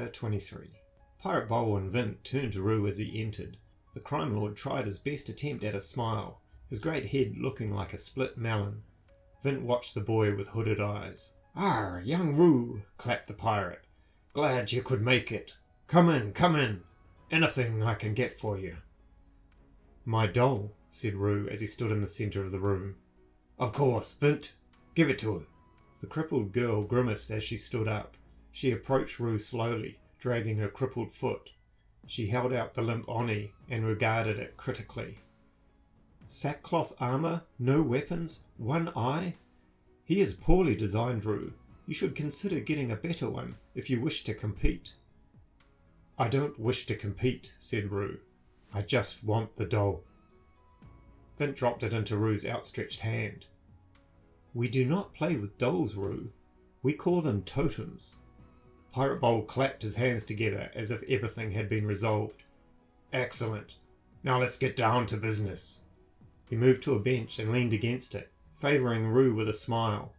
Chapter 23. Pirate Bowl and Vint turned to Roo as he entered. The crime lord tried his best attempt at a smile, his great head looking like a split melon. Vint watched the boy with hooded eyes. "Arr, young Roo," clapped the pirate. "Glad you could make it. Come in, come in. Anything I can get for you?" "My doll," said Roo as he stood in the centre of the room. "Of course, Vint. Give it to him." The crippled girl grimaced as she stood up. She approached Roo slowly, dragging her crippled foot. She held out the limp Oni and regarded it critically. "Sackcloth armour, no weapons, one eye? He is poorly designed, Roo. You should consider getting a better one if you wish to compete." "I don't wish to compete," said Roo. "I just want the doll." Vint dropped it into Roo's outstretched hand. "We do not play with dolls, Roo. We call them totems." Pirate Bowl clapped his hands together as if everything had been resolved. "Excellent. Now let's get down to business." He moved to a bench and leaned against it, favouring Roo with a smile.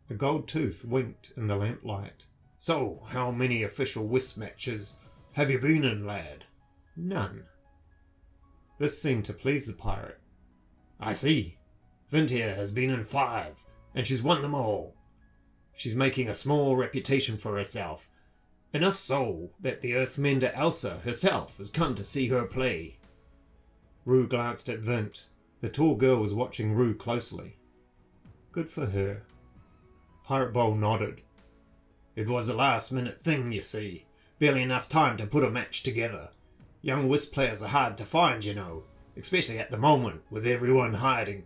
A gold tooth winked in the lamplight. "So, how many official whist matches have you been in, lad?" "None." This seemed to please the pirate. "I see. Vint here has been in 5, and she's won them all. She's making a small reputation for herself, enough so that the Earthmender Elsa herself has come to see her play." Roo glanced at Vint. The tall girl was watching Roo closely. "Good for her." Pirate Bowl nodded. "It was a last-minute thing, you see. Barely enough time to put a match together. Young whist players are hard to find, you know, especially at the moment, with everyone hiding."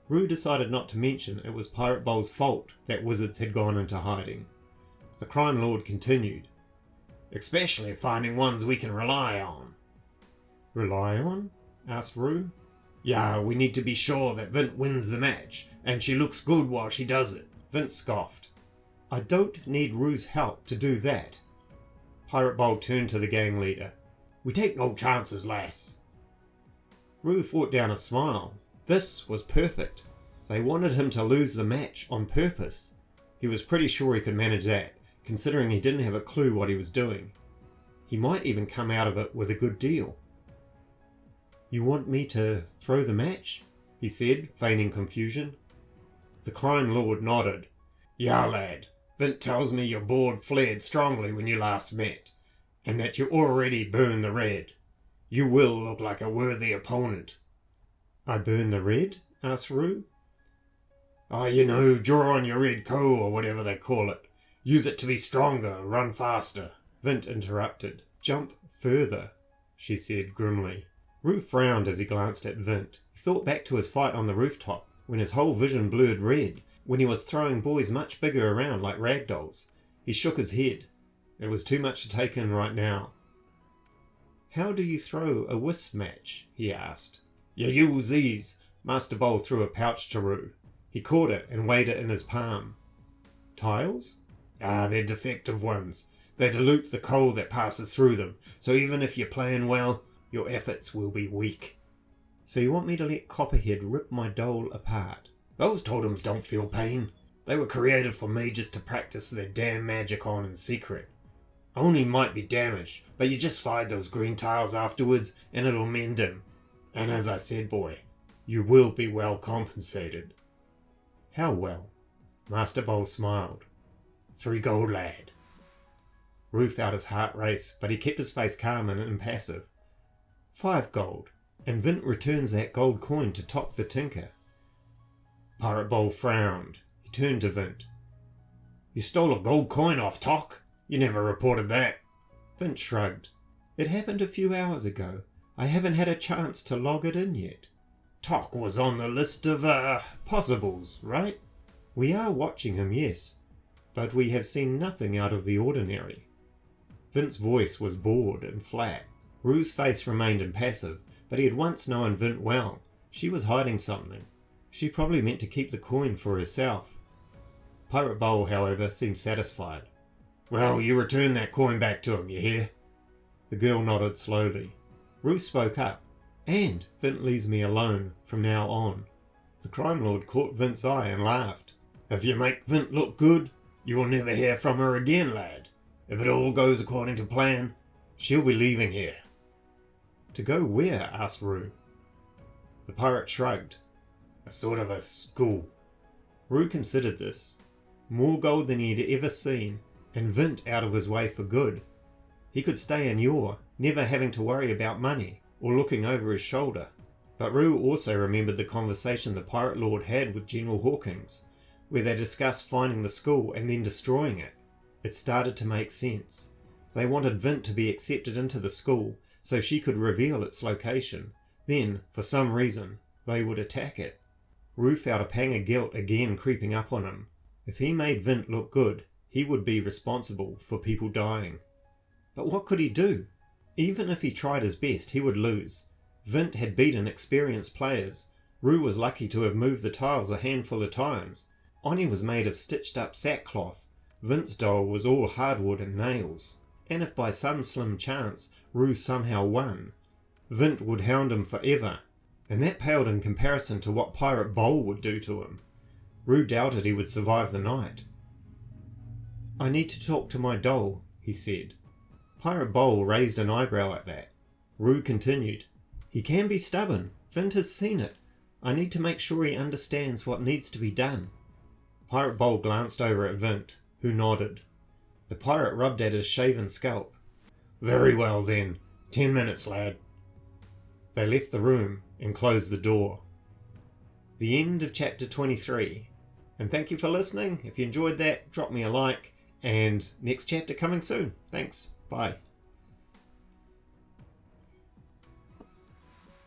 Roo decided not to mention it was Pirate Bowl's fault that wizards had gone into hiding. The crime lord continued. "Especially finding ones we can rely on." "Rely on?" asked Roo. "Yeah, we need to be sure that Vint wins the match, and she looks good while she does it." Vint scoffed. "I don't need Roo's help to do that." Pirate Bowl turned to the gang leader. "We take no chances, lass." Roo fought down a smile. This was perfect. They wanted him to lose the match on purpose. He was pretty sure he could manage that, considering he didn't have a clue what he was doing. He might even come out of it with a good deal. "You want me to throw the match?" he said, feigning confusion. The crime lord nodded. "Yeah, lad. Vint tells me your board flared strongly when you last met, and that you already burned the red. You will look like a worthy opponent." "I burn the red?" asked Roo. "Oh, you know, draw on your red coal or whatever they call it. Use it to be stronger, run faster." Vint interrupted. "Jump further," she said grimly. Roo frowned as he glanced at Vint. He thought back to his fight on the rooftop, when his whole vision blurred red, when he was throwing boys much bigger around like rag dolls. He shook his head. It was too much to take in right now. "How do you throw a whist match?" he asked. "You use these." Master Bowl threw a pouch to Roo. He caught it and weighed it in his palm. "Tiles?" "Ah, they're defective ones. They dilute the coal that passes through them, so even if you're playing well, your efforts will be weak." "So you want me to let Copperhead rip my doll apart?" "Those totems don't feel pain. They were created for me just to practice their damn magic on in secret. Oni might be damaged, but you just slide those green tiles afterwards and it'll mend him. And as I said, boy, you will be well compensated." "How well?" Master Bowl smiled. 3 gold, lad." Roo felt his heart race, but he kept his face calm and impassive. 5 gold, and Vint returns that gold coin to Tock the Tinker." Pirate Bowl frowned. He turned to Vint. "You stole a gold coin off Tock? You never reported that." Vint shrugged. "It happened a few hours ago. I haven't had a chance to log it in yet." "Tock was on the list of, possibles, right?" "We are watching him, yes. But we have seen nothing out of the ordinary." Vint's voice was bored and flat. Roo's face remained impassive, but he had once known Vint well. She was hiding something. She probably meant to keep the coin for herself. Pirate Bowl, however, seemed satisfied. "Well, you return that coin back to him, you hear?" The girl nodded slowly. Roo spoke up. "And Vint leaves me alone from now on." The crime lord caught Vint's eye and laughed. "If you make Vint look good, you will never hear from her again, lad. If it all goes according to plan, she'll be leaving here." "To go where?" asked Rue. The pirate shrugged. "A sort of a school." Rue considered this. More gold than he had ever seen, and Vint out of his way for good. He could stay in Yor, never having to worry about money, or looking over his shoulder. But Rue also remembered the conversation the Pirate Lord had with General Hawkins, where they discussed finding the school and then destroying it. It started to make sense. They wanted Vint to be accepted into the school so she could reveal its location. Then, for some reason, they would attack it. Rue felt a pang of guilt again creeping up on him. If he made Vint look good, he would be responsible for people dying. But what could he do? Even if he tried his best, he would lose. Vint had beaten experienced players. Rue was lucky to have moved the tiles a handful of times. Oni was made of stitched up sackcloth. Vint's doll was all hardwood and nails. And if by some slim chance Rue somehow won, Vint would hound him forever, and that paled in comparison to what Pirate Bowl would do to him. Rue doubted he would survive the night. "I need to talk to my doll," he said. Pirate Bowl raised an eyebrow at that. Rue continued, "He can be stubborn. Vint has seen it. I need to make sure he understands what needs to be done." Pirate Bowl glanced over at Vint, who nodded. The pirate rubbed at his shaven scalp. "Very well then. 10 minutes, lad." They left the room and closed the door. The end of chapter 23. And thank you for listening. If you enjoyed that, drop me a like. And next chapter coming soon. Thanks. Bye.